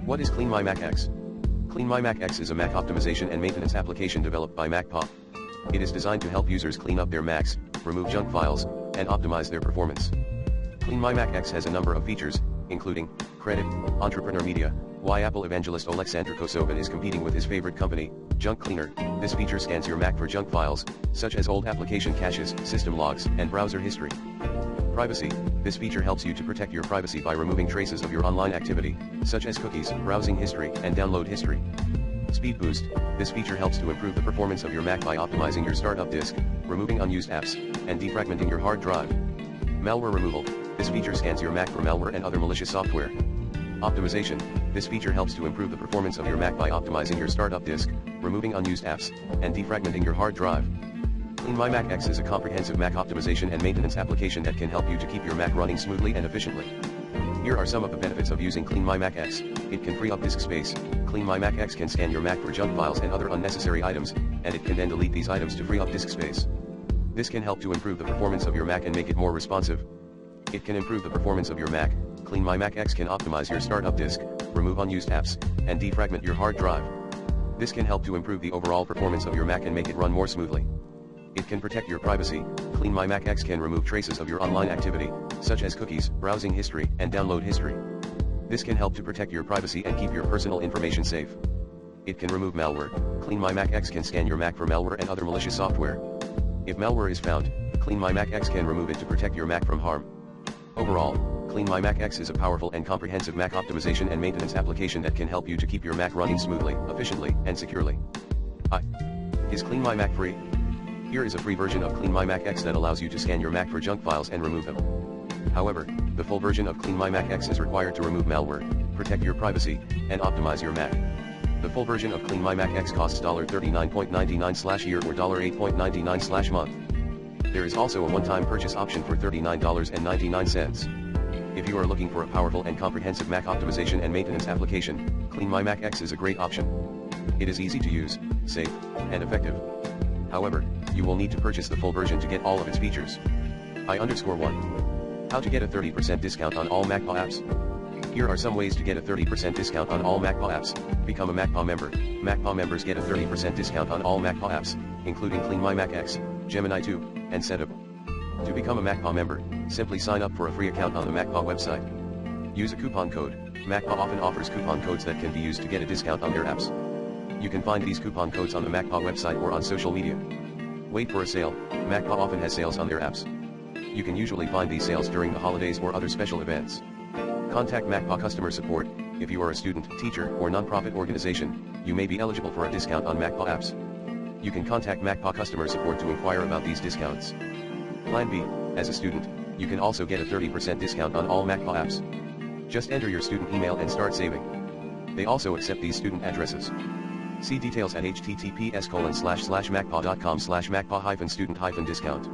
What is CleanMyMac X? CleanMyMac X is a Mac optimization and maintenance application developed by MacPa. It is designed to help users clean up their Macs, remove junk files, and optimize their performance. CleanMyMac X has a number of features, including credit, entrepreneur media, why Apple evangelist Oleksandr Kosovan is competing with his favorite company, Junk Cleaner. This feature scans your Mac for junk files, such as old application caches, system logs, and browser history. Privacy. This feature helps you to protect your privacy by removing traces of your online activity, such as cookies, browsing history, and download history. Speed Boost. This feature helps to improve the performance of your Mac by optimizing your startup disk, removing unused apps, and defragmenting your hard drive. Malware Removal. This feature scans your Mac for malware and other malicious software. Optimization. This feature helps to improve the performance of your Mac by optimizing your startup disk, removing unused apps, and defragmenting your hard drive. CleanMyMac X is a comprehensive Mac optimization and maintenance application that can help you to keep your Mac running smoothly and efficiently. Here are some of the benefits of using CleanMyMac X. It can free up disk space. CleanMyMac X can scan your Mac for junk files and other unnecessary items, and it can then delete these items to free up disk space. This can help to improve the performance of your Mac and make it more responsive. It can improve the performance of your Mac. CleanMyMac X can optimize your startup disk, remove unused apps, and defragment your hard drive. This can help to improve the overall performance of your Mac and make it run more smoothly. It can protect your privacy. CleanMyMac X can remove traces of your online activity, such as cookies, browsing history, and download history. This can help to protect your privacy and keep your personal information safe. It can remove malware. CleanMyMac X can scan your Mac for malware and other malicious software. If malware is found, CleanMyMac X can remove it to protect your Mac from harm. Overall, CleanMyMac X is a powerful and comprehensive Mac optimization and maintenance application that can help you to keep your Mac running smoothly, efficiently, and securely. Hi. Is CleanMyMac free? Here is a free version of CleanMyMac X that allows you to scan your Mac for junk files and remove them. However, the full version of CleanMyMac X is required to remove malware, protect your privacy, and optimize your Mac. The full version of CleanMyMac X costs $39.99/year or $8.99/month. There is also a one-time purchase option for $39.99. If you are looking for a powerful and comprehensive Mac optimization and maintenance application, CleanMyMac X is a great option. It is easy to use, safe, and effective. However, you will need to purchase the full version to get all of its features. I_1. How to get a 30% discount on all MacPa apps? Here are some ways to get a 30% discount on all MacPa apps. Become a MacPa member. MacPa members get a 30% discount on all MacPa apps, including CleanMyMac X, Gemini 2, and Setup. To become a MacPa member, simply sign up for a free account on the MacPa website. Use a coupon code. MacPa often offers coupon codes that can be used to get a discount on their apps. You can find these coupon codes on the MacPa website or on social media. Wait for a sale. MacPa often has sales on their apps. You can usually find these sales during the holidays or other special events. Contact MacPa customer support. If you are a student, teacher, or nonprofit organization, you may be eligible for a discount on MacPa apps. You can contact MacPa customer support to inquire about these discounts. Plan B. As a student, you can also get a 30% discount on all MacPa apps. Just enter your student email and start saving. They also accept these student addresses. See details at https://macpa.com/macpa-student-discount.